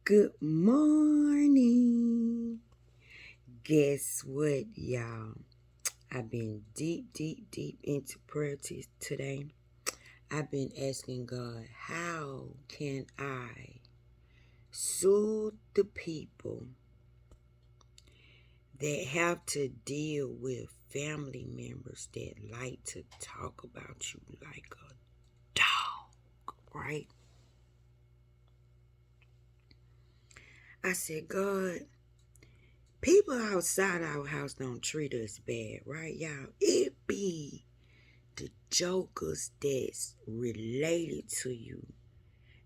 Good morning. Guess what, y'all? I've been deep into prayer today. I've been asking God, how can I soothe the people that have to deal with family members that like to talk about you like a dog, right? I said, God, people outside our house don't treat us bad, right, y'all? It be the jokers that's related to you.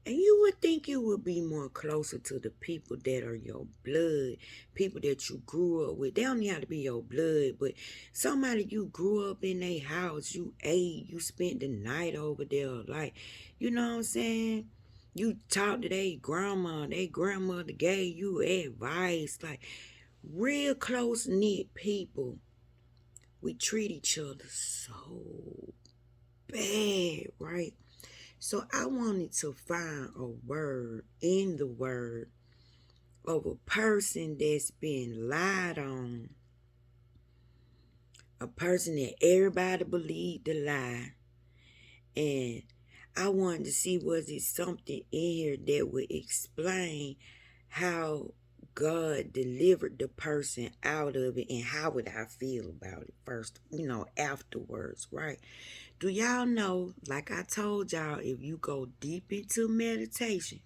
And you would think you would be more closer to the people that are your blood, people that you grew up with. They don't even have to be your blood, but somebody you grew up in their house, you ate, you spent the night over there. Like, you know what I'm saying? You talked to their grandmother gave you advice. Like, real close knit people, we treat each other so bad, right? So I wanted to find a word in the word of a person that's been lied on, a person that everybody believed the lie, and I wanted to see was it something in here that would explain how God delivered the person out of it and how would I feel about it first, afterwards, right? Do y'all know, like I told y'all, if you go deep into meditation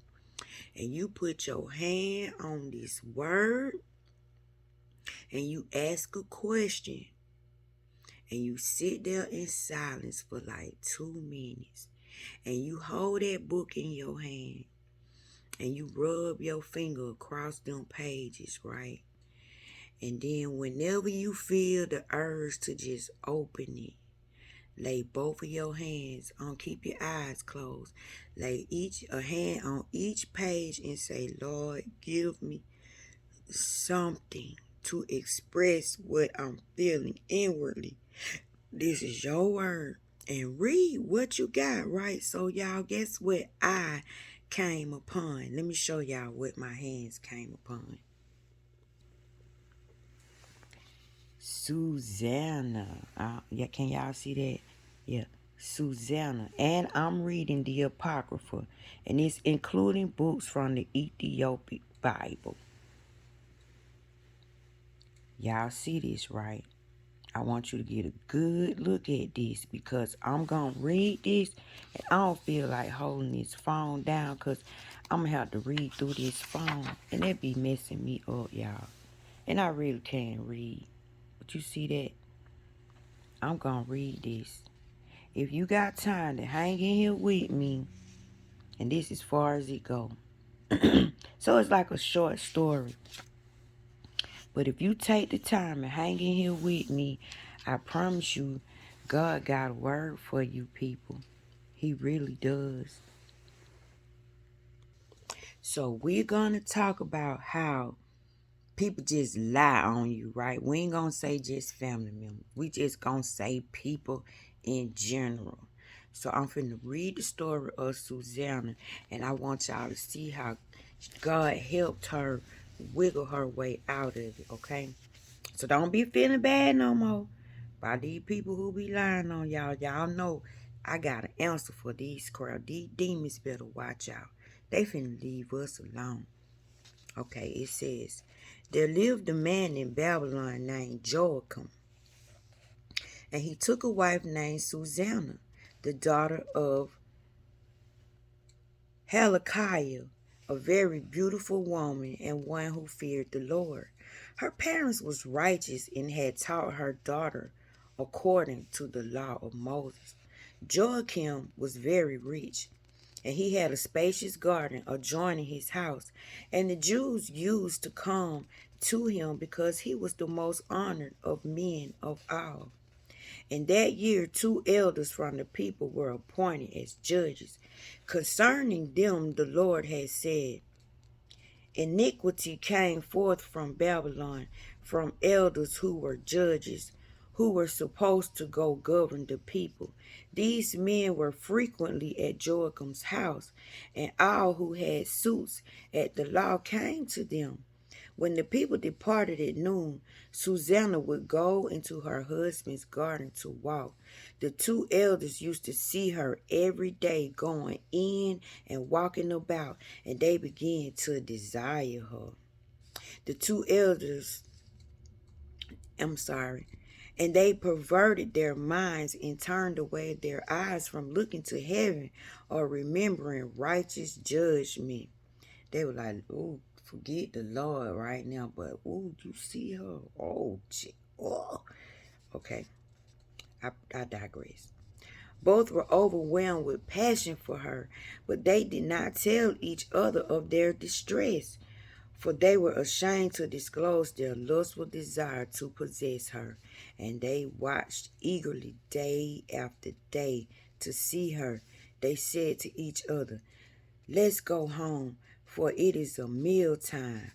and you put your hand on this word and you ask a question and you sit there in silence for like 2 minutes and you hold that book in your hand and you rub your finger across them pages, right? And then whenever you feel the urge to just open it, lay both of your hands on, keep your eyes closed. Lay a hand on each page and say, Lord, give me something to express what I'm feeling inwardly. This is your word. And read what you got, right? So y'all, guess what I came upon? Let me show y'all what my hands came upon. Susanna. Yeah, can y'all see that? Yeah, Susanna. And I'm reading the Apocrypha, and it's including books from the Ethiopic Bible. Y'all see this, right? I want you to get a good look at this because I'm going to read this, and I don't feel like holding this phone down because I'm going to have to read through this phone, and that be messing me up, y'all. And I really can't read. But you see that? I'm going to read this. If you got time to hang in here with me, and this is far as it go. So it's like a short story. But if you take the time and hang in here with me, I promise you, God got a word for you people. He really does. So we're going to talk about how people just lie on you, right? We ain't going to say just family members. We just going to say people in general. So I'm finna read the story of Susanna, and I want y'all to see how God helped her wiggle her way out of it, okay? So don't be feeling bad no more. By these people who be lying on y'all, y'all know I got an answer for these crowd. These demons better watch out. They finna leave us alone. Okay, it says, there lived a man in Babylon named Joachim, and he took a wife named Susanna, the daughter of Hezekiah, a very beautiful woman and one who feared the Lord. Her parents was righteous and had taught her daughter according to the law of Moses. Joachim was very rich, and he had a spacious garden adjoining his house, and the Jews used to come to him because he was the most honored of men of all. In that year, 2 elders from the people were appointed as judges. Concerning them, the Lord had said, iniquity came forth from Babylon, from elders who were judges, who were supposed to go govern the people. These men were frequently at Joachim's house, and all who had suits at the law came to them. When the people departed at noon, Susanna would go into her husband's garden to walk. The two elders used to see her every day going in and walking about, and they began to desire her. The two elders, and they perverted their minds and turned away their eyes from looking to heaven or remembering righteous judgment. They were like, oh, forget the Lord right now, but oh, you see her? Oh, gee, oh. Okay, I digress. Both were overwhelmed with passion for her, but they did not tell each other of their distress, for they were ashamed to disclose their lustful desire to possess her, and they watched eagerly day after day to see her. They said to each other, let's go home, for it is a meal time.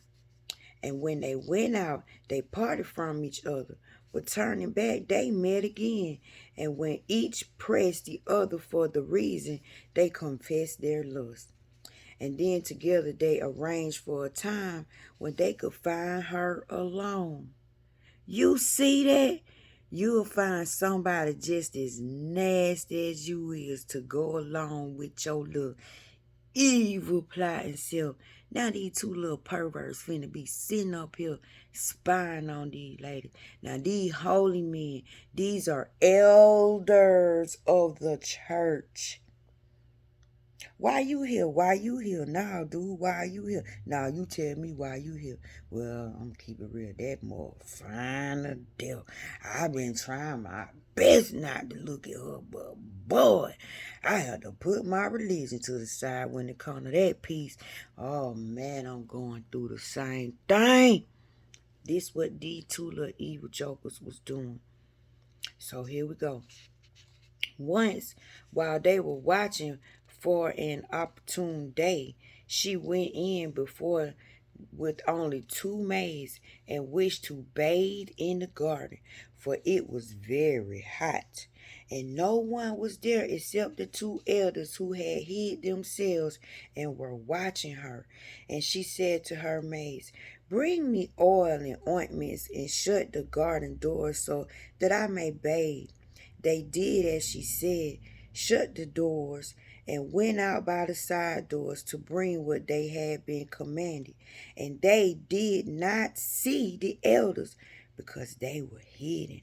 And when they went out, they parted from each other. But turning back, they met again. And when each pressed the other for the reason, they confessed their lust. And then together they arranged for a time when they could find her alone. You see that? You'll find somebody just as nasty as you is to go along with your little evil plotting self. Now these two little perverts finna be sitting up here spying on these ladies. Now these holy men, these are elders of the church. Why you here? Why you here? Nah, dude, why you here? Nah, you tell me why you here. Well, I'm gonna keep it real. That more finer devil. I've been trying my best not to look at her, but boy, I had to put my religion to the side when it comes to that piece. Oh man, I'm going through the same thing. This what these two little evil jokers was doing. So here we go. Once, while they were watching for an opportune day, she went in before with only 2 maids and wished to bathe in the garden, for it was very hot. And no one was there except the 2 elders who had hid themselves and were watching her. And she said to her maids, bring me oil and ointments and shut the garden door so that I may bathe. They did as she said, shut the doors, and went out by the side doors to bring what they had been commanded. And they did not see the elders because they were hidden.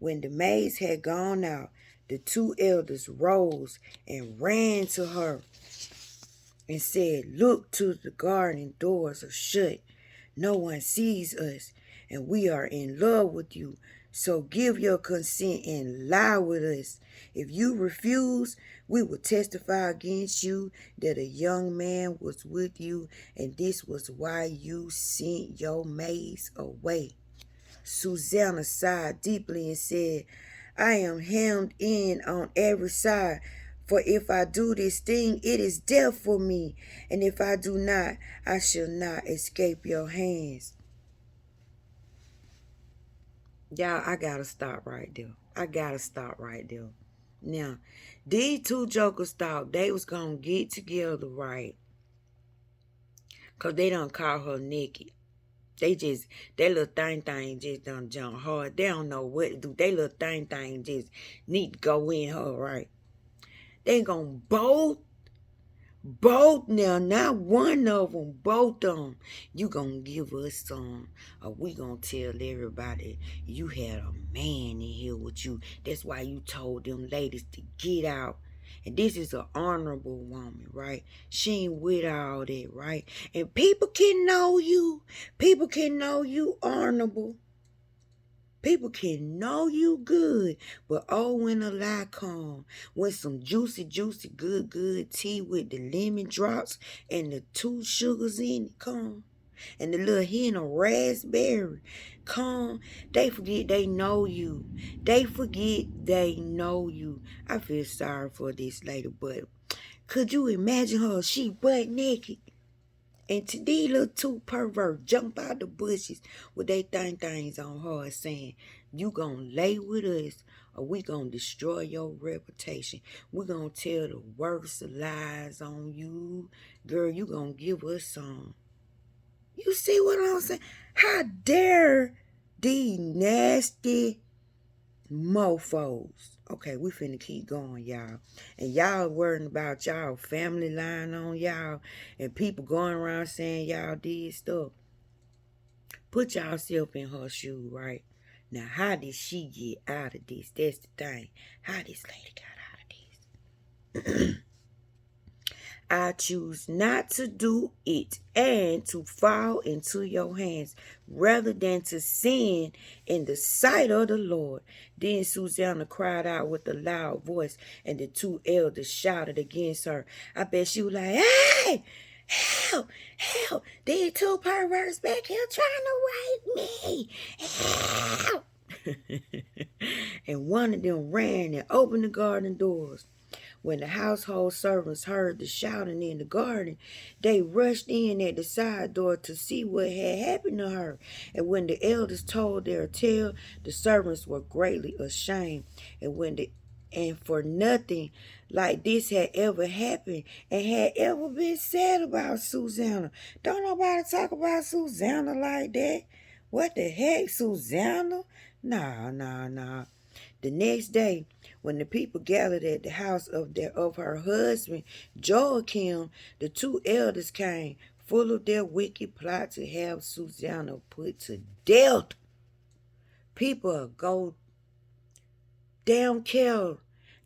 When the maids had gone out, the 2 elders rose and ran to her and said, look, to the garden doors are shut. No one sees us, and we are in love with you. So give your consent and lie with us. If you refuse, we will testify against you that a young man was with you, and this was why you sent your maids away. Susanna sighed deeply and said, I am hemmed in on every side. For if I do this thing, it is death for me. And if I do not, I shall not escape your hands. Y'all, I gotta stop right there. Now, these 2 jokers thought they was gonna get together, right? Because they done caught her naked. That little thing just done jump hard. They don't know what to do. They little thing just need to go in her, right? They gonna both now, not one of them, both of them. You gonna give us some, or we gonna tell everybody you had a man in here with you. That's why you told them ladies to get out. And this is an honorable woman, right? She ain't with all that, right? And people can know you. People can know you honorable. People can know you good, but oh, when a lie come, when some juicy, good tea with the lemon drops and the 2 sugars in it come, and the little hint of raspberry come, they forget they know you. They forget they know you. I feel sorry for this lady, but could you imagine her? She butt naked. And to these little 2 perverts jump out the bushes with they things on her saying, You gonna lay with us, or we gonna destroy your reputation. We gonna tell the worst lies on you. Girl, you gonna give us some. You see what I'm saying? How dare these nasty mofos. Okay, we finna keep going, y'all. And y'all worrying about y'all family lying on y'all and people going around saying y'all did stuff. Put yourself in her shoe, right? Now, how did she get out of this? That's the thing. How this lady got out of this? I choose not to do it and to fall into your hands rather than to sin in the sight of the Lord. Then Susanna cried out with a loud voice, and the two elders shouted against her. I bet she was like, hey, help, help. These two perverts back here trying to rape me. Help. And one of them ran and opened the garden doors. When the household servants heard the shouting in the garden, they rushed in at the side door to see what had happened to her. And when the elders told their tale, the servants were greatly ashamed. And for nothing like this had ever happened and had ever been said about Susanna. Don't nobody talk about Susanna like that. What the heck, Susanna? Nah. The next day, when the people gathered at the house of her husband, Joachim, the two elders came, full of their wicked plot to have Susanna put to death. People go down care.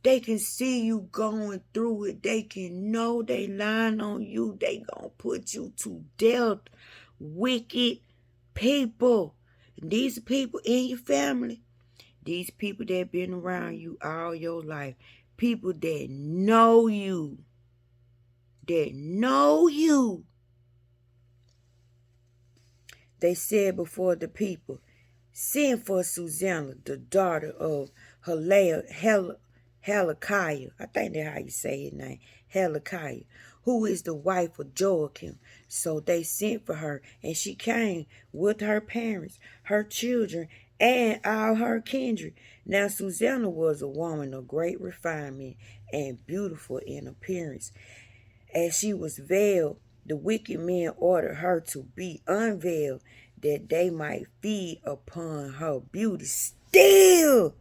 They can see you going through it. They can know they lying on you. They gonna put you to death. Wicked people. And these are people in your family. These people that been around you all your life. People that know you. They said before the people, send for Susanna, the daughter of Hezekiah. I think that's how you say his name. Hezekiah, who is the wife of Joachim. So they sent for her, and she came with her parents, her children, and all her kindred. Now Susanna was a woman of great refinement and beautiful in appearance. As she was veiled, the wicked men ordered her to be unveiled, that they might feed upon her beauty. Still,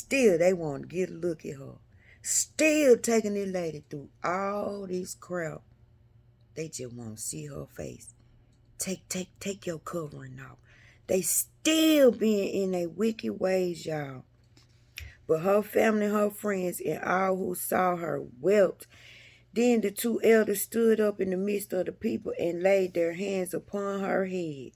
they want to get a look at her. Still taking this lady through all this crap. They just want to see her face. Take your covering off. They still being in their wicked ways, y'all. But her family, her friends, and all who saw her wept. Then the two elders stood up in the midst of the people and laid their hands upon her head.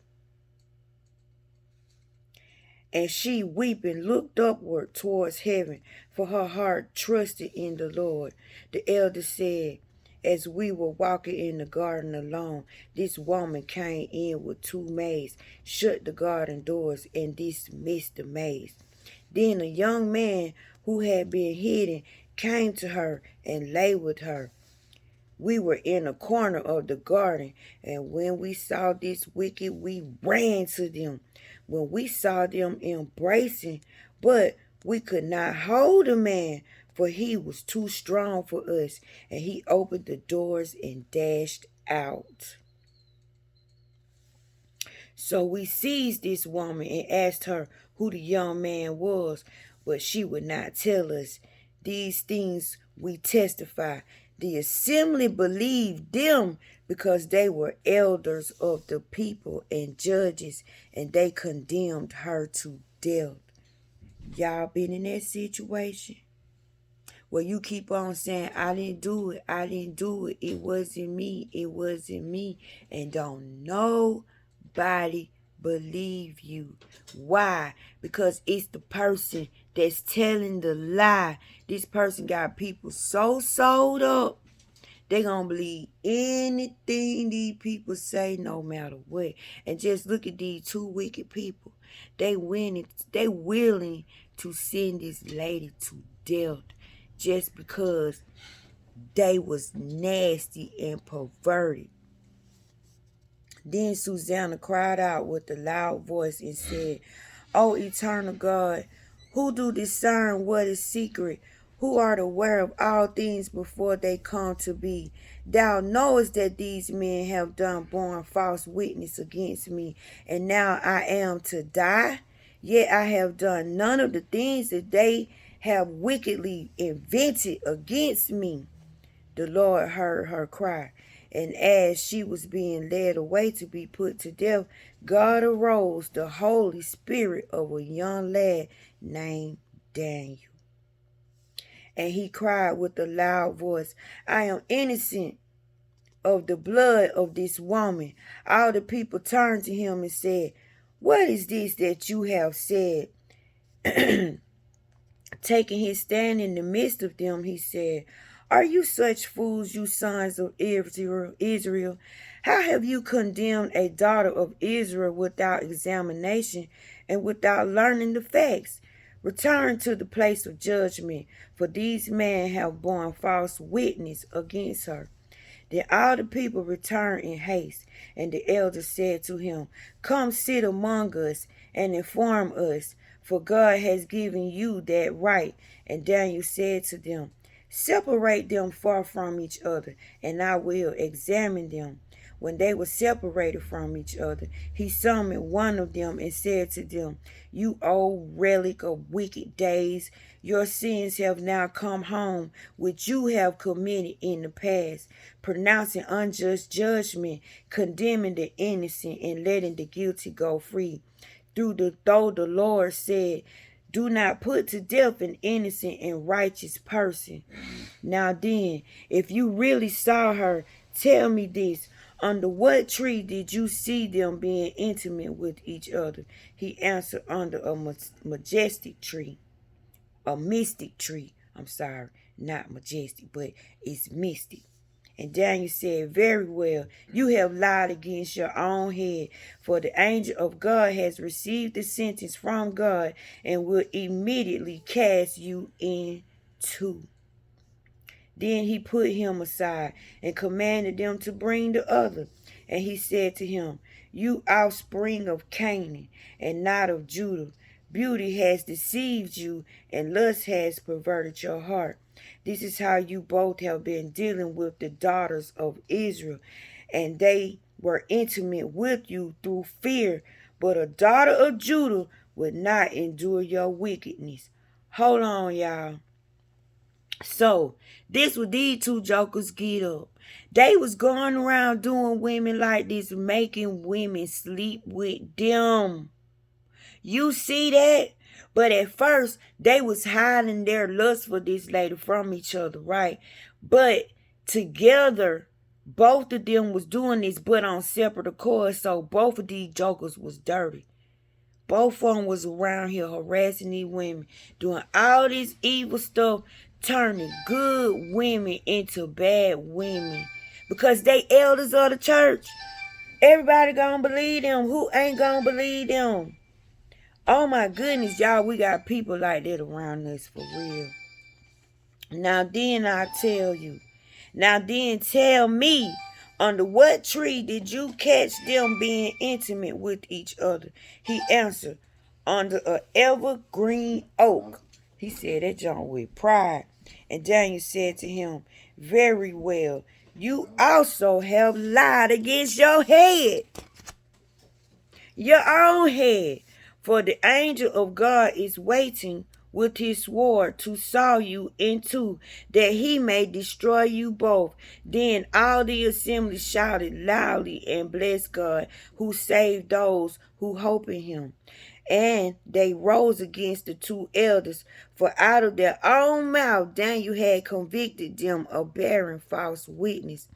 And she, weeping, looked upward towards heaven, for her heart trusted in the Lord. The elder said, as we were walking in the garden alone, this woman came in with two maids, shut the garden doors, and dismissed the maids. Then a young man who had been hidden came to her and lay with her. We were in a corner of the garden, and when we saw this wicked, we ran to them. When we saw them embracing, but we could not hold the man, for he was too strong for us, and he opened the doors and dashed out. So we seized this woman and asked her who the young man was, but she would not tell us. These things we testify. The assembly believed them because they were elders of the people and judges, and they condemned her to death. Y'all been in that situation where you keep on saying, I didn't do it, it wasn't me, and don't nobody believe you. Why? Because it's the person that's telling the lie. This person got people so sold up, they gonna believe anything these people say, no matter what. And just look at these two wicked people. They willing to send this lady to death just because they was nasty and perverted. Then Susanna cried out with a loud voice and said, O eternal God, who do discern what is secret, who art aware of all things before they come to be. Thou knowest that these men have borne false witness against me, and now I am to die. Yet I have done none of the things that they have wickedly invented against me. The Lord heard her cry, and as she was being led away to be put to death, God arose the Holy Spirit of a young lad named Daniel. And he cried with a loud voice, I am innocent of the blood of this woman. All the people turned to him and said, What is this that you have said? Taking his stand in the midst of them, he said, Are you such fools, you sons of Israel? How have you condemned a daughter of Israel without examination and without learning the facts? Return to the place of judgment, for these men have borne false witness against her. Then all the people returned in haste, and the elders said to him, Come sit among us and inform us, for God has given you that right. And Daniel said to them, Separate them far from each other, and I will examine them. When they were separated from each other, he summoned one of them and said to them, You old relic of wicked days, your sins have now come home, which you have committed in the past, pronouncing unjust judgment, condemning the innocent, and letting the guilty go free. Though the Lord said, Do not put to death an innocent and righteous person. Now then, if you really saw her, tell me this. Under what tree did you see them being intimate with each other? He answered, Under a majestic tree. A mystic tree. I'm sorry, not majestic, but it's mystic. And Daniel said, Very well, you have lied against your own head, for the angel of God has received the sentence from God and will immediately cast you into. Then he put him aside and commanded them to bring the other. And he said to him, You offspring of Canaan and not of Judah, beauty has deceived you and lust has perverted your heart. This is how you both have been dealing with the daughters of Israel, and they were intimate with you through fear, but a daughter of Judah would not endure your wickedness. Hold on, y'all. So, this what these two jokers get up. They was going around doing women like this, making women sleep with them. You see that? But at first, they was hiding their lust for this lady from each other, right? But together, both of them was doing this, but on separate accords. So both of these jokers was dirty. Both of them was around here harassing these women, doing all this evil stuff, turning good women into bad women. Because they elders of the church. Everybody gonna believe them. Who ain't gonna believe them? Oh my goodness, y'all, we got people like that around us for real. Now then I tell you. Now then tell me, under what tree did you catch them being intimate with each other? He answered, Under an evergreen oak. He said that John with pride. And Daniel said to him, Very well, you also have lied against your head. Your own head. For the angel of God is waiting with his sword to saw you in two, that he may destroy you both. Then all the assembly shouted loudly and blessed God, who saved those who hope in him. And they rose against the two elders, for out of their own mouth Daniel had convicted them of bearing false witness.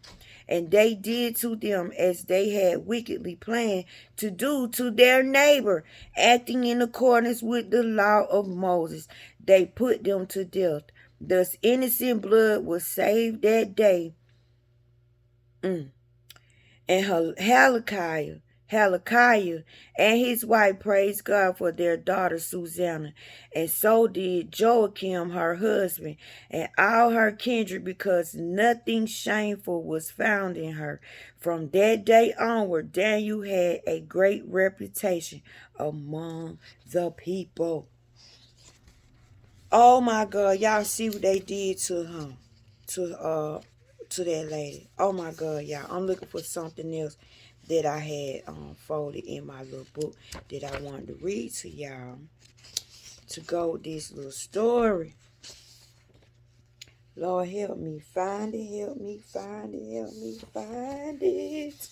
And they did to them as they had wickedly planned to do to their neighbor, acting in accordance with the law of Moses. They put them to death. Thus innocent blood was saved that day. And Hilkiah Hezekiah and his wife praised God for their daughter Susanna, and so did Joachim her husband, and all her kindred, because nothing shameful was found in her. From that day onward, Daniel had a great reputation among the people. Oh my God, y'all see what they did to him, to that lady. Oh my God, y'all. I'm looking for something else that I had folded in my little book that I wanted to read to y'all to go with this little story. Lord, help me find it, help me find it, help me find it.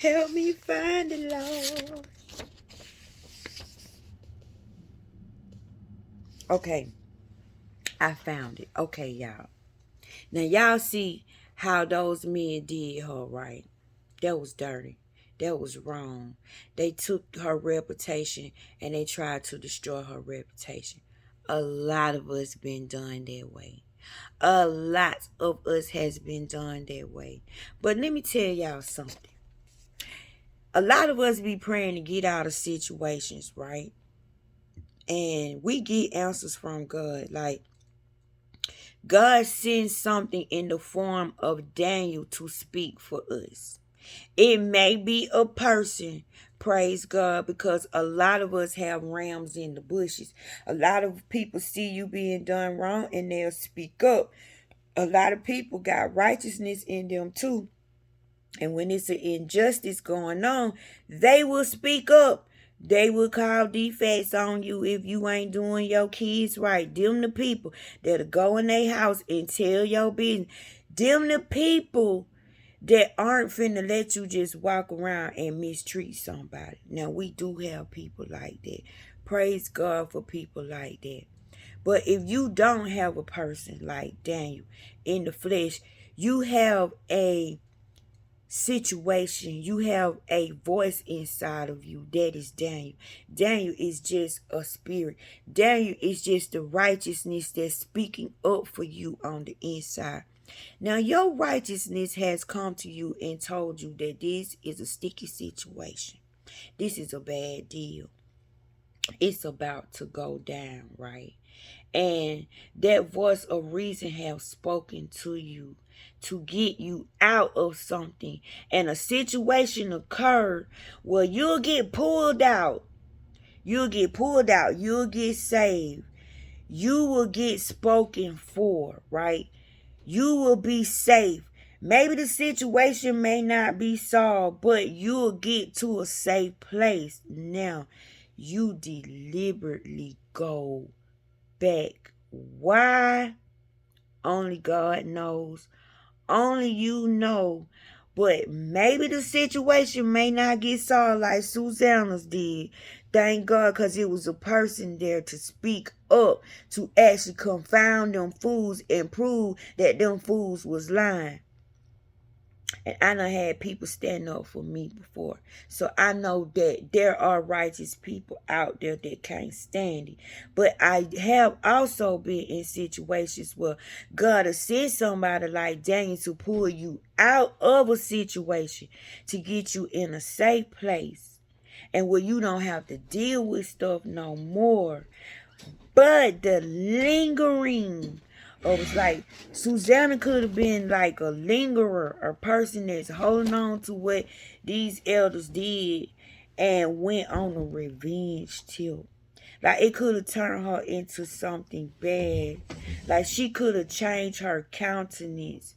Help me find it, Lord. Okay, I found it. Okay, y'all. Now, y'all see how those men did her, right? That was dirty. That was wrong. They took her reputation and they tried to destroy her reputation. A lot of us been done that way. A lot of us has been done that way. But let me tell y'all something. A lot of us be praying to get out of situations, right? And we get answers from God. Like, God sends something in the form of Daniel to speak for us. It may be a person, praise God, because a lot of us have rams in the bushes. A lot of people see you being done wrong and they'll speak up. A lot of people got righteousness in them too. And when it's an injustice going on, they will speak up. They will call defects on you if you ain't doing your kids right. Them the people that'll go in their house and tell your business. Them the people that aren't finna let you just walk around and mistreat somebody. Now, we do have people like that. Praise God for people like that. But if you don't have a person like Daniel in the flesh, you have a situation, you have a voice inside of you. That is Daniel. Daniel is just a spirit. Daniel is just the righteousness that's speaking up for you on the inside. Now, your righteousness has come to you and told you that this is a sticky situation. This is a bad deal. It's about to go down, right? And that voice of reason have spoken to you to get you out of something. And a situation occurred where you'll get pulled out. You'll get pulled out. You'll get saved. You will get spoken for, right? You will be safe. Maybe the situation may not be solved, but you'll get to a safe place. Now, you deliberately go back. Why? Only God knows. Only you know. But maybe the situation may not get solved like Susanna's did. Thank God, because it was a person there to speak up, to actually confound them fools and prove that them fools was lying. And I done had people stand up for me before. So I know that there are righteous people out there that can't stand it. But I have also been in situations where God has sent somebody like Daniel to pull you out of a situation to get you in a safe place. And where you don't have to deal with stuff no more. But the lingering it's like Susanna could have been like a lingerer, a person that's holding on to what these elders did and went on a revenge tilt. Like it could have turned her into something bad. Like she could have changed her countenance.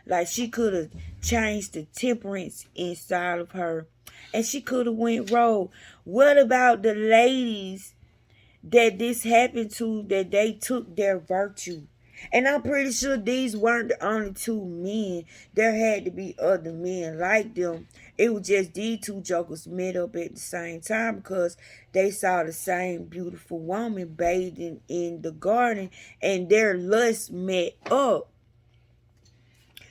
Like she could have changed the temperance inside of her. And she could have went rogue. What about the ladies that this happened to, that they took their virtue? And I'm pretty sure these weren't the only two men. There had to be other men like them. It was just these two jokers met up at the same time because they saw the same beautiful woman bathing in the garden and their lust met up.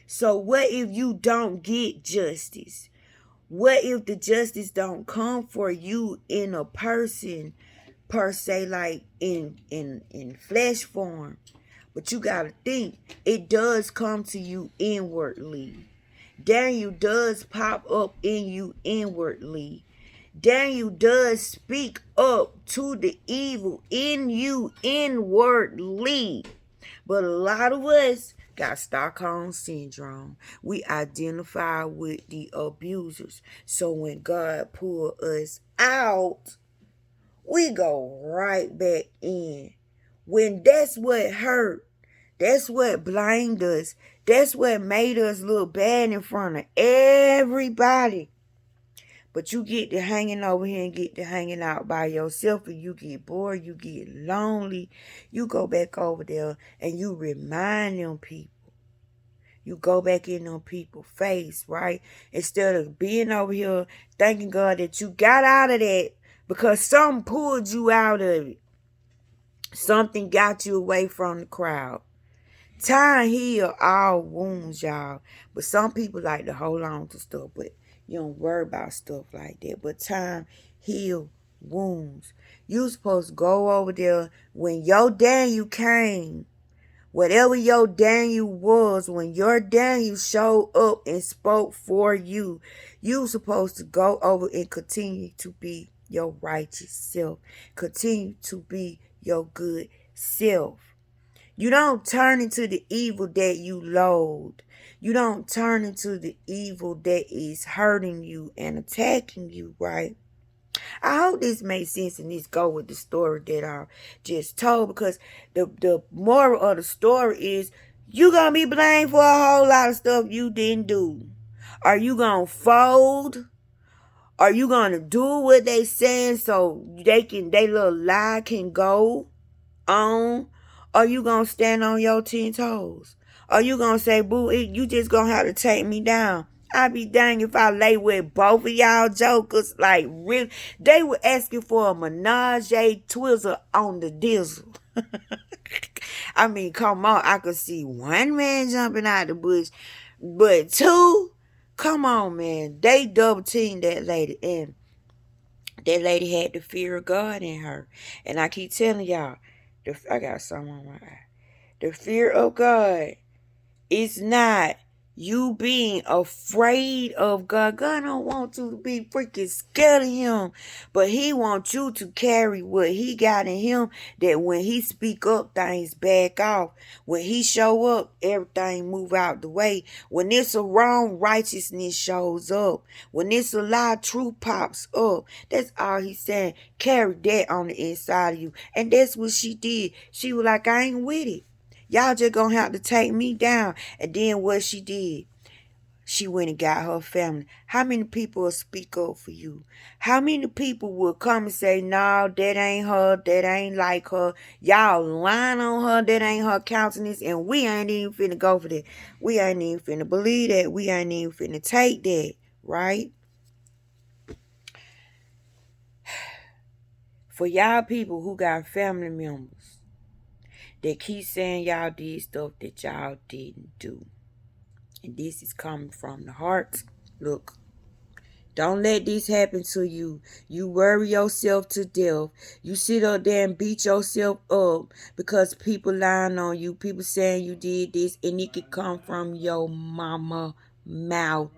So what if you don't get justice? What if the justice don't come for you in a person per se, like in flesh form? But you got to think, it does come to you inwardly. Daniel does pop up in you inwardly. Daniel does speak up to the evil in you inwardly. But a lot of us got Stockholm Syndrome. We identify with the abusers. So when God pull us out, we go right back in. When that's what hurt, that's what blamed us, that's what made us look bad in front of everybody. But you get to hanging over here and get to hanging out by yourself, and you get bored, you get lonely. You go back over there and you remind them people. You go back in them people's face, right? Instead of being over here thanking God that you got out of that because something pulled you out of it. Something got you away from the crowd. Time heal all wounds, y'all. But some people like to hold on to stuff, but you don't worry about stuff like that. But time heal wounds. You supposed to go over there when your Daniel came. Whatever your Daniel was, when your Daniel showed up and spoke for you, you supposed to go over and continue to be your righteous self. Continue to be your good self. You don't turn into the evil that you loathe. You don't turn into the evil that is hurting you and attacking you, right? I hope this makes sense and this go with the story that I just told, because the moral of the story is you gonna be blamed for a whole lot of stuff you didn't do. Are you gonna fold? Are you gonna do what they saying so they little lie can go on? Are you gonna stand on your 10 toes? Are you gonna say, boo, you just gonna have to take me down? I'd be dang if I lay with both of y'all jokers. Like, really, they were asking for a menage a twizzle on the dizzle. I mean, come on, I could see one man jumping out the bush, but two, come on, man, they double teamed that lady, and that lady had the fear of God in her. And I keep telling y'all, I got something on my eye. The fear of God is not you being afraid of God. God don't want you to be freaking scared of him. But he wants you to carry what he got in him, that when he speak up, things back off. When he show up, everything move out the way. When it's a wrong, righteousness shows up. When it's a lie, truth pops up. That's all he's saying. Carry that on the inside of you. And that's what she did. She was like, I ain't with it. Y'all just gonna have to take me down. And then what she did, she went and got her family. How many people will speak up for you? How many people will come and say, no, that ain't her, that ain't like her. Y'all lying on her, that ain't her countenance, and we ain't even finna go for that. We ain't even finna believe that. We ain't even finna take that, right? For y'all people who got family members, they keep saying y'all did stuff that y'all didn't do. And this is coming from the heart. Look, don't let this happen to you. You worry yourself to death. You sit up there and beat yourself up because people lying on you. People saying you did this, and it could come from your mama mouth.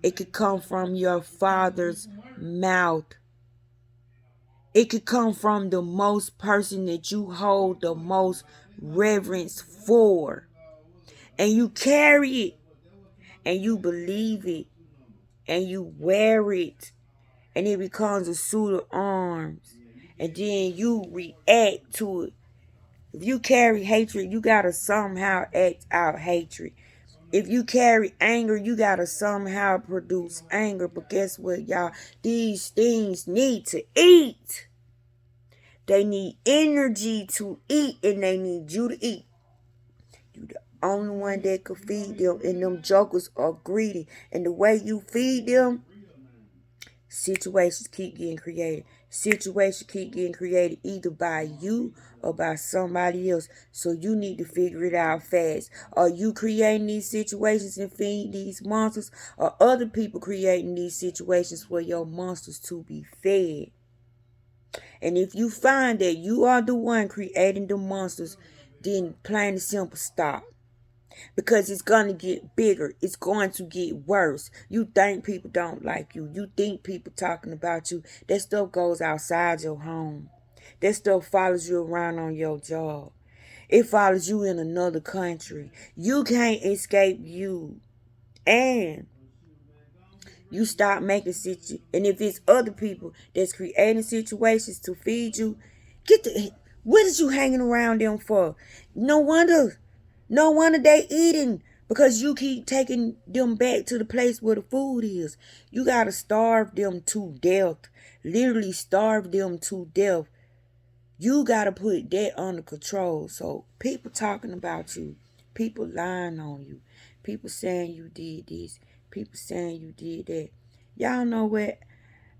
It could come from your father's mouth. It could come from the most person that you hold the most reverence for. And you carry it. And you believe it. And you wear it. And it becomes a suit of arms. And then you react to it. If you carry hatred, you got to somehow act out hatred. If you carry anger, you got to somehow produce anger. But guess what, y'all? These things need to eat. They need energy to eat, and they need you to eat. You the only one that could feed them, and them jokers are greedy. And the way you feed them, situations keep getting created. Situations keep getting created either by you or by somebody else. So you need to figure it out fast. Are you creating these situations and feeding these monsters? Or other people creating these situations for your monsters to be fed? And if you find that you are the one creating the monsters, then plain and simple, stop. because it's going to get bigger. It's going to get worse. You think people don't like you. You think people talking about you. That stuff goes outside your home. That stuff follows you around on your job. It follows you in another country. You can't escape you. And you stop making and if it's other people that's creating situations to feed you, what is you hanging around them for? No wonder. No wonder they eating, because you keep taking them back to the place where the food is. You gotta starve them to death. Literally starve them to death. You gotta put that under control. So people talking about you, people lying on you, people saying you did this, people saying you did that. Y'all know what?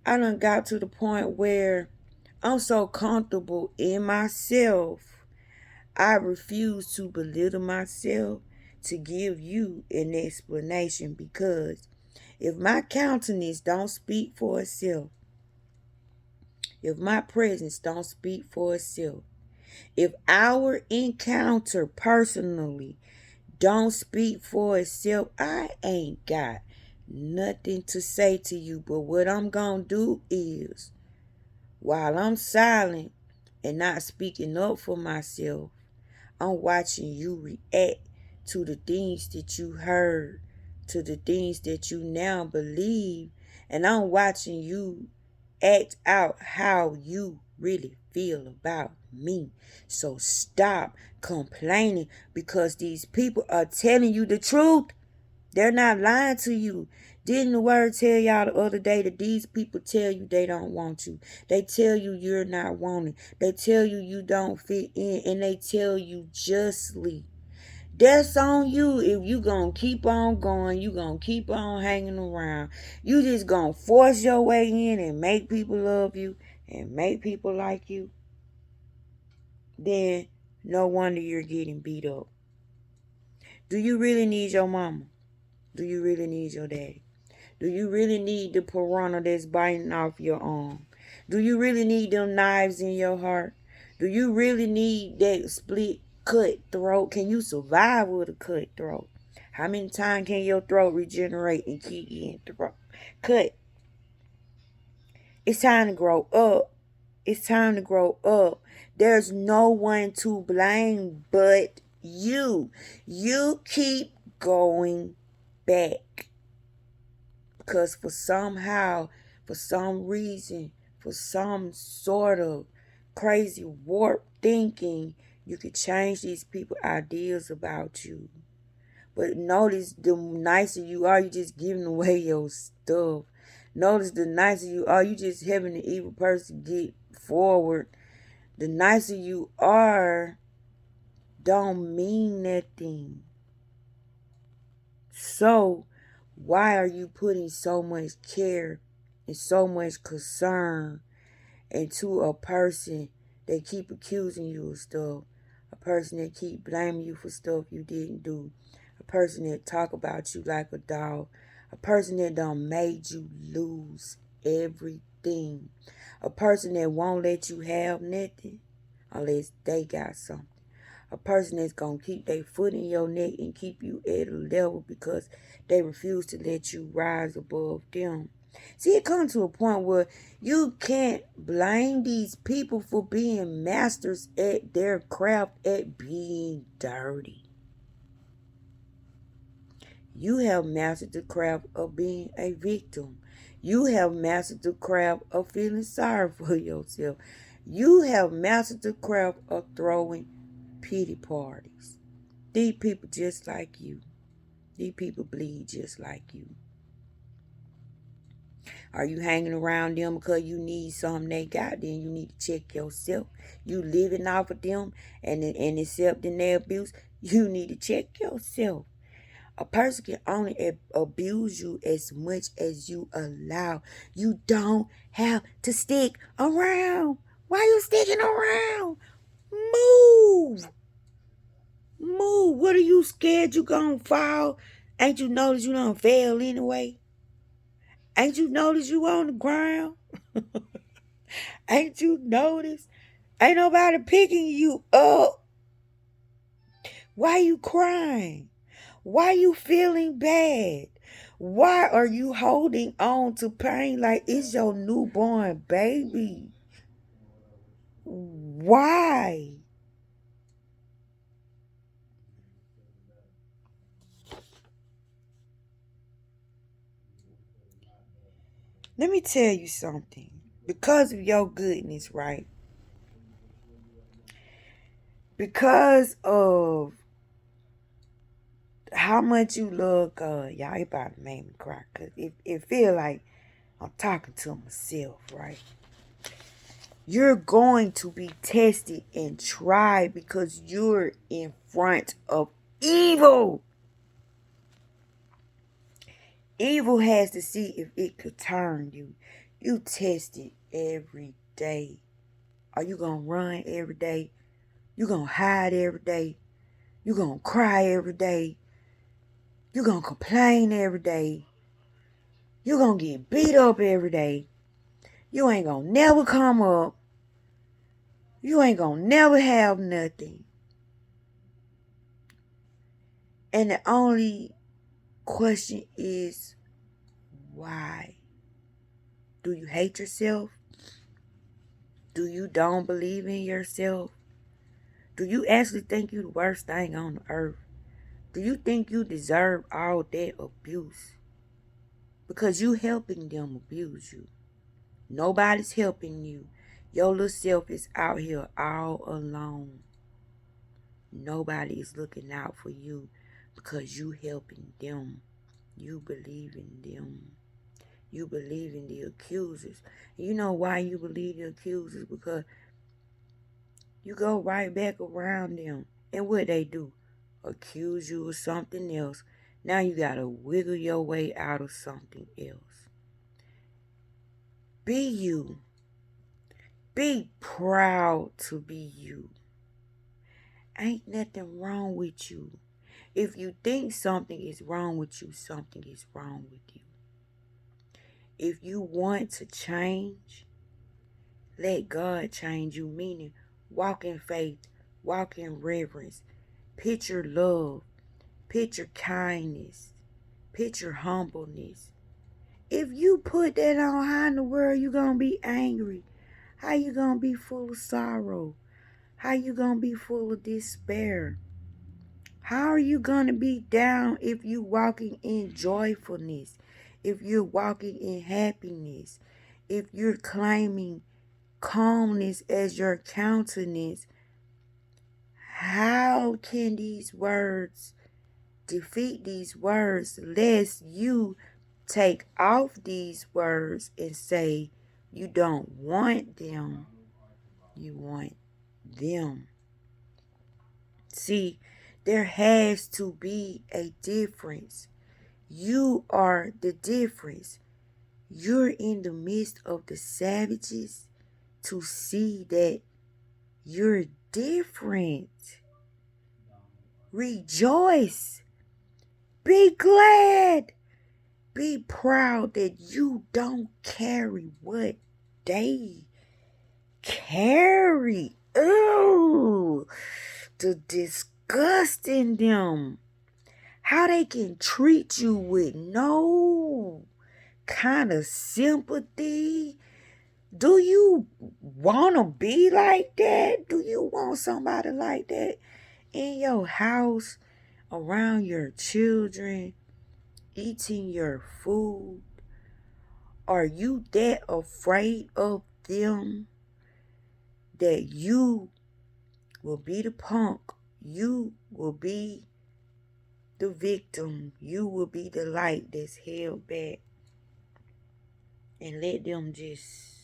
I done got to the point where I'm so comfortable in myself. I refuse to belittle myself to give you an explanation, because if my countenance don't speak for itself, if my presence don't speak for itself, if our encounter personally don't speak for itself, I ain't got nothing to say to you. But what I'm going to do is, while I'm silent and not speaking up for myself, I'm watching you react to the things that you heard, to the things that you now believe, and I'm watching you act out how you really feel about me. So stop complaining, because these people are telling you the truth. They're not lying to you. Didn't the word tell y'all the other day that these people tell you they don't want you? They tell you you're not wanted. They tell you you don't fit in, and they tell you justly. That's on you. If you gonna keep on going, you gonna keep on hanging around. You just gonna force your way in and make people love you and make people like you. Then no wonder you're getting beat up. Do you really need your mama? Do you really need your daddy? Do you really need the piranha that's biting off your arm? Do you really need them knives in your heart? Do you really need that split cut throat? Can you survive with a cut throat? How many times can your throat regenerate and keep getting cut? It's time to grow up. It's time to grow up. There's no one to blame but you. You keep going back. Because for some reason, for some sort of crazy warped thinking, you could change these people's ideas about you. But notice, the nicer you are, you just giving away your stuff. Notice, the nicer you are, you just having the evil person get forward. The nicer you are don't mean nothing. So why are you putting so much care and so much concern into a person that keep accusing you of stuff, a person that keep blaming you for stuff you didn't do, a person that talk about you like a dog, a person that done made you lose everything, a person that won't let you have nothing unless they got something, a person that's going to keep their foot in your neck and keep you at a level because they refuse to let you rise above them. See, it comes to a point where you can't blame these people for being masters at their craft at being dirty. You have mastered the craft of being a victim. You have mastered the craft of feeling sorry for yourself. You have mastered the craft of throwing pity parties. These people just like you. These people bleed just like you. Are you hanging around them because you need something they got? Then you need to check yourself. You living off of them and accepting their abuse? You need to check yourself. A person can only abuse you as much as you allow. You don't have to stick around. Why you sticking around? Move. Move. What are you scared you gonna fall? Ain't you noticed you don't fail anyway? Ain't you noticed you on the ground? Ain't you noticed? Ain't nobody picking you up. Why you crying? Why you feeling bad? Why are you holding on to pain like it's your newborn baby? Why? Let me tell you something. Because of your goodness, right? Because of how much you love God, y'all it about to make me cry. Cause it feel like I'm talking to myself, right? You're going to be tested and tried because you're in front of evil. Evil has to see if it could turn you. You test it every day. Are you going to run every day? You going to hide every day? You going to cry every day? You going to complain every day? You going to get beat up every day? You ain't going to never come up. You ain't going to never have nothing. And the only question is, why? Do you hate yourself? Do you don't believe in yourself? Do you actually think you the worst thing on the earth? Do you think you deserve all that abuse? Because you helping them abuse you. Nobody's helping you. Your little self is out here all alone. Nobody is looking out for you because you helping them. You believe in them. You believe in the accusers. You know why you believe the accusers? Because you go right back around them. And what they do? Accuse you of something else. Now you got to wiggle your way out of something else. Be you. Be proud to be you. Ain't nothing wrong with you. If you think something is wrong with you, something is wrong with you. If you want to change, let God change you. Meaning, walk in faith, walk in reverence, picture love, picture kindness, picture humbleness. If you put that on, how in the world you gonna be angry? How you gonna be full of sorrow? How you gonna be full of despair? How are you gonna be down if you walking in joyfulness? If you're walking in happiness? If you're claiming calmness as your countenance? How can these words defeat these words lest you take off these words and say you don't want them, you want them? See, there has to be a difference. You are the difference. You're in the midst of the savages to see that you're different. Rejoice. Be glad. Be proud that you don't carry what they carry. Ooh, the disgust in them. How they can treat you with no kind of sympathy. Do you want to be like that? Do you want somebody like that in your house, around your children, eating your food? Are you that afraid of them that you will be the punk? You will be the victim. You will be the light that's held back. And let them just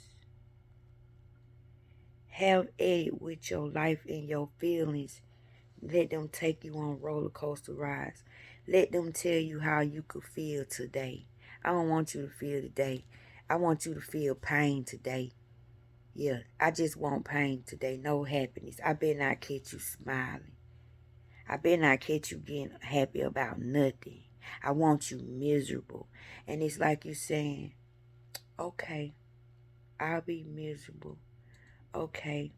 have it with your life and your feelings. Let them take you on roller coaster rides. Let them tell you how you could feel today. I don't want you to feel today. I want you to feel pain today. Yeah, I just want pain today. No happiness. I better not catch you smiling. I better not catch you getting happy about nothing. I want you miserable. And it's like you saying, okay, I'll be miserable. Okay,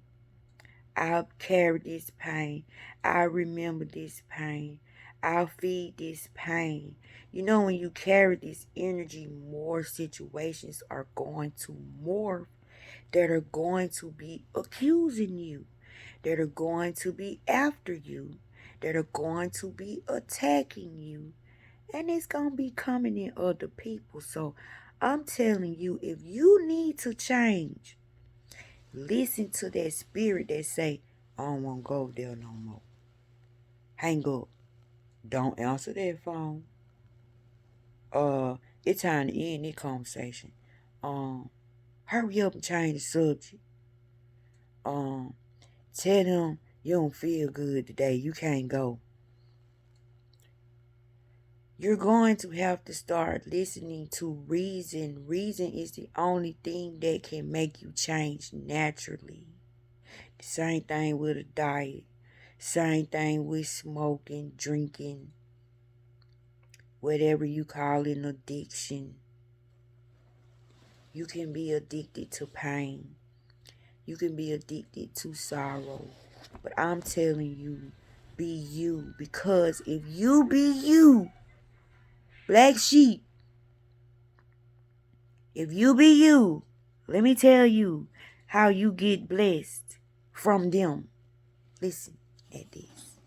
I'll carry this pain. I remember this pain. I'll feed this pain. You know, when you carry this energy, more situations are going to morph that are going to be accusing you, that are going to be after you, that are going to be attacking you. And it's going to be coming in other people. So I'm telling you, if you need to change, listen to that spirit that say, I don't want to go there no more. Hang up. Don't answer that phone. It's time to end this conversation. Hurry up and change the subject. Tell them you don't feel good today. You can't go. You're going to have to start listening to reason. Reason is the only thing that can make you change naturally. The same thing with a diet. Same thing with smoking, drinking, whatever you call an addiction. You can be addicted to pain. You can be addicted to sorrow. But I'm telling you, be you. Because if you be you, black sheep, if you be you, let me tell you how you get blessed from them. Listen at this.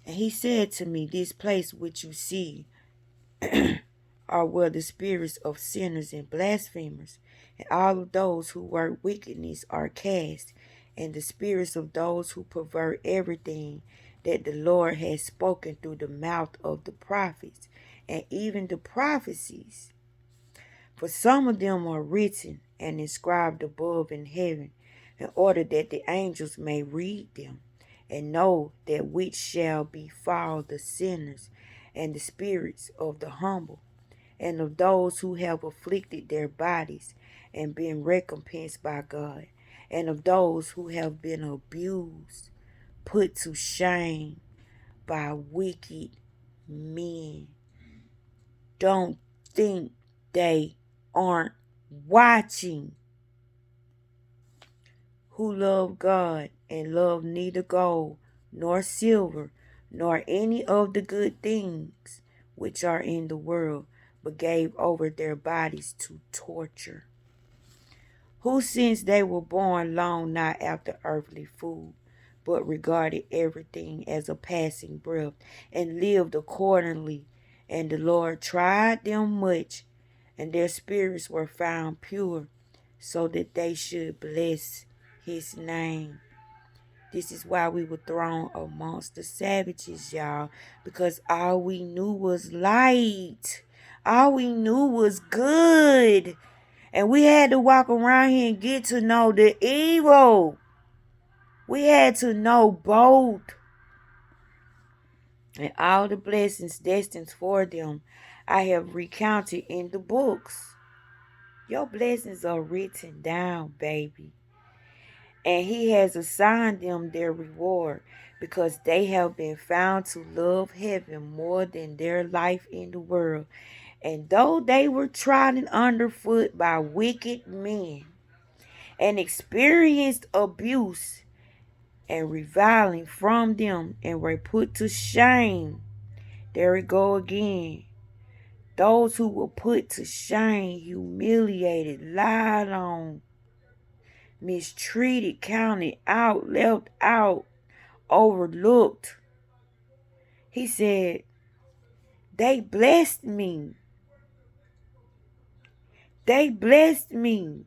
And he said to me, this place which you see are where the spirits of sinners and blasphemers and all of those who work wickedness are cast, and the spirits of those who pervert everything that the Lord has spoken through the mouth of the prophets, and even the prophecies. For some of them are written and inscribed above in heaven, in order that the angels may read them, and know that which shall befall the sinners, and the spirits of the humble, and of those who have afflicted their bodies and been recompensed by God, and of those who have been abused, put to shame by wicked men. Don't think they aren't watching. Who love God and love neither gold nor silver nor any of the good things which are in the world, but gave over their bodies to torture. Who since they were born long not after earthly food, but regarded everything as a passing breath, and lived accordingly. And the Lord tried them much, and their spirits were found pure, so that they should bless his name. This is why we were thrown amongst the savages, y'all, because all we knew was light. All we knew was good. And we had to walk around here and get to know the evil. We had to know both. And all the blessings destined for them I have recounted in the books. Your blessings are written down, baby. And he has assigned them their reward, because they have been found to love heaven more than their life in the world. And though they were trodden underfoot by wicked men and experienced abuse and reviling from them and were put to shame, there we go again. Those who were put to shame, humiliated, lied on, mistreated, counted out, left out, overlooked. He said, they blessed me. They blessed me.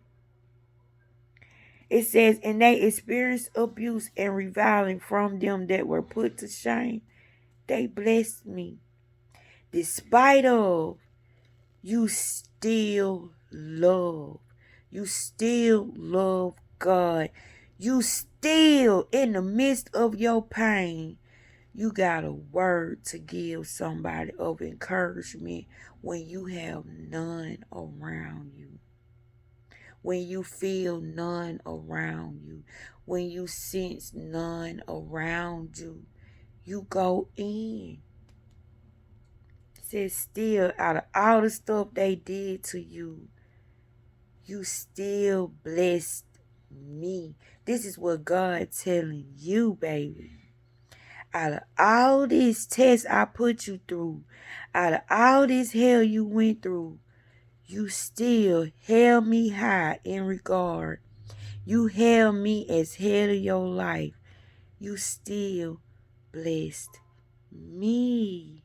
It says, and they experienced abuse and reviling from them that were put to shame. They blessed me. Despite of, you still love. You still love God. You still, in the midst of your pain, you got a word to give somebody of encouragement when you have none around you. When you feel none around you. When you sense none around you. You go in. It says still, out of all the stuff they did to you, you still blessed me. This is what God telling you, baby. Out of all these tests I put you through, out of all this hell you went through, you still held me high in regard. You held me as head of your life. You still blessed me.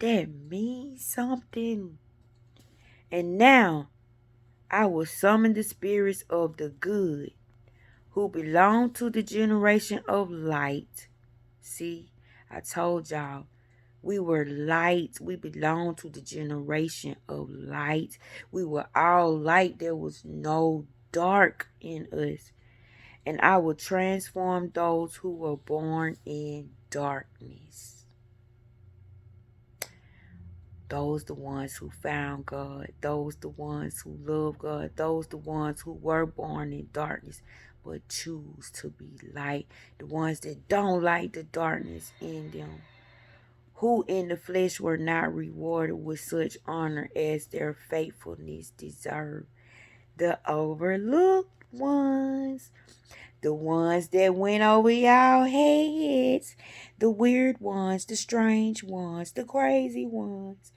That means something. And now I will summon the spirits of the good who belong to the generation of light. See, I told y'all, we were light. We belong to the generation of light. We were all light. There was no dark in us. And I will transform those who were born in darkness. Those the ones who found God. Those the ones who love God. Those the ones who were born in darkness but choose to be light. The ones that don't like the darkness in them. Who in the flesh were not rewarded with such honor as their faithfulness deserved. The overlooked ones. The ones that went over y'all heads. The weird ones, the strange ones, the crazy ones.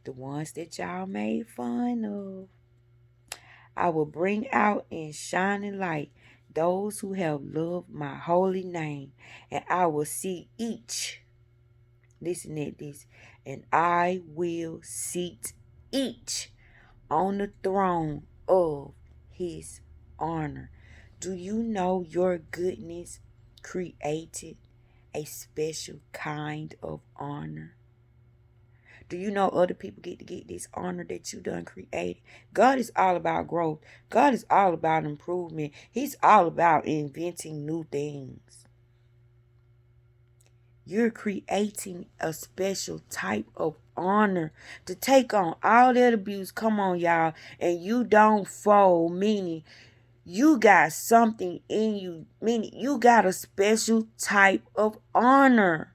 The ones that y'all made fun of. I will bring out in shining light those who have loved my holy name, and I will see each. Listen at this. And I will seat each on the throne of his honor. Do you know your goodness created a special kind of honor? Do you know other people get to get this honor that you done created? God is all about growth. God is all about improvement. He's all about inventing new things. You're creating a special type of honor to take on all that abuse. Come on, y'all. And you don't fold, meaning you got something in you, meaning you got a special type of honor.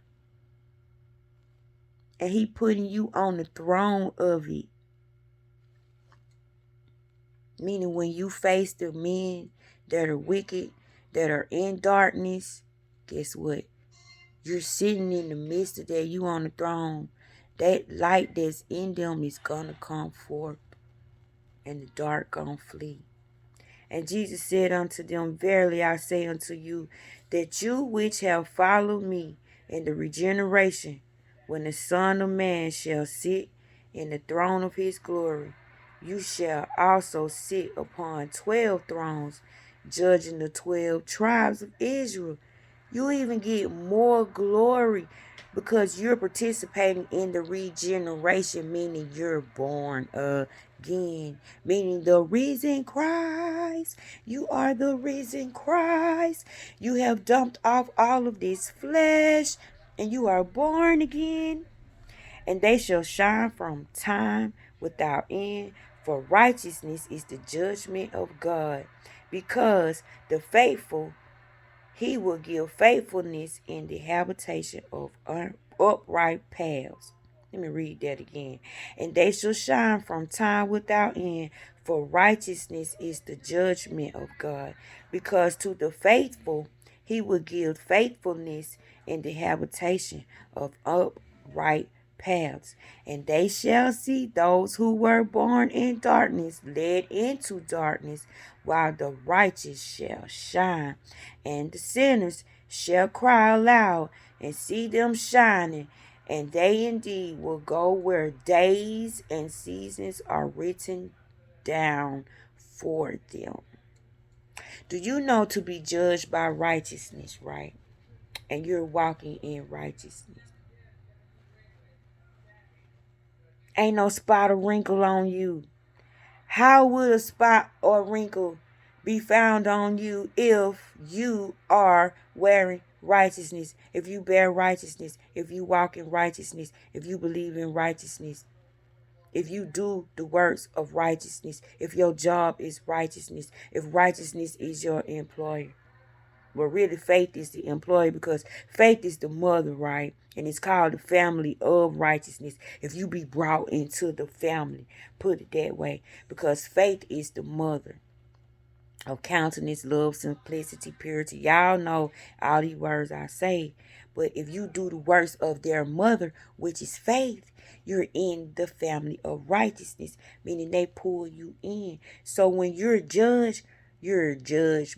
And he putting you on the throne of it. Meaning when you face the men that are wicked, that are in darkness, guess what? You're sitting in the midst of that. You on the throne. That light that's in them is going to come forth. And the dark going to flee. And Jesus said unto them, Verily I say unto you, that you which have followed me in the regeneration, when the Son of Man shall sit in the throne of his glory, you shall also sit upon 12 thrones, judging the 12 tribes of Israel. You even get more glory because you're participating in the regeneration, meaning you're born again, meaning the risen Christ. You are the risen Christ. You have dumped off all of this flesh and you are born again. And they shall shine from time without end, for righteousness is the judgment of God. Because the faithful, he will give faithfulness in the habitation of upright paths. Let me read that again. And they shall shine from time without end, for righteousness is the judgment of God. Because to the faithful, he will give faithfulness in the habitation of upright paths. And they shall see those who were born in darkness led into darkness, while the righteous shall shine. And the sinners shall cry aloud and see them shining, and they indeed will go where days and seasons are written down for them. Do you know to be judged by righteousness, right? And you're walking in righteousness. Ain't no spot or wrinkle on you. How would a spot or wrinkle be found on you if you are wearing righteousness, if you bear righteousness, if you walk in righteousness, if you believe in righteousness, if you do the works of righteousness, if your job is righteousness, if righteousness is your employer? Well, really, faith is the employer because faith is the mother, right? And it's called the family of righteousness. If you be brought into the family, put it that way. Because faith is the mother. of countenance, love, simplicity, purity. Y'all know all these words I say. But if you do the works of their mother, which is faith, you're in the family of righteousness, meaning they pull you in. So when you're judged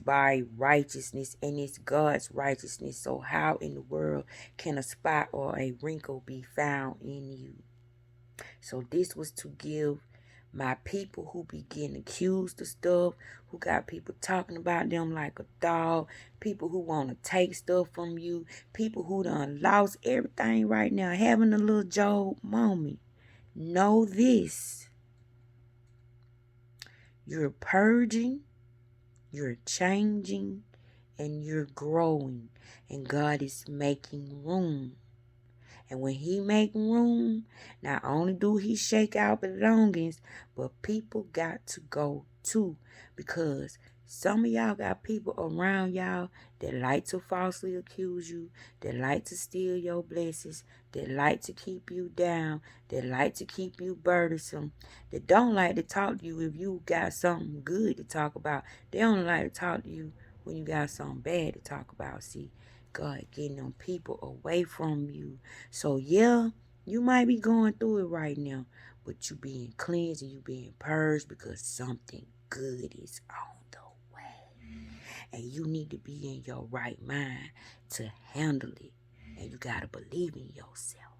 by righteousness, and it's God's righteousness. So how in the world can a spot or a wrinkle be found in you? So this was to give my people who be getting accused of stuff, who got people talking about them like a dog, people who want to take stuff from you, people who done lost everything right now, having a little Job moment. Know this. You're purging, you're changing, and you're growing. And God is making room. And when he make room, not only do he shake out belongings, but people got to go too. Because some of y'all got people around y'all that like to falsely accuse you, that like to steal your blessings, that like to keep you down, that like to keep you burdensome, that don't like to talk to you if you got something good to talk about. They only like to talk to you when you got something bad to talk about. See, God getting them people away from you. So yeah, you might be going through it right now, but you being cleansed and you being purged because something good is on the way. And you need to be in your right mind to handle it. And you gotta believe in yourself.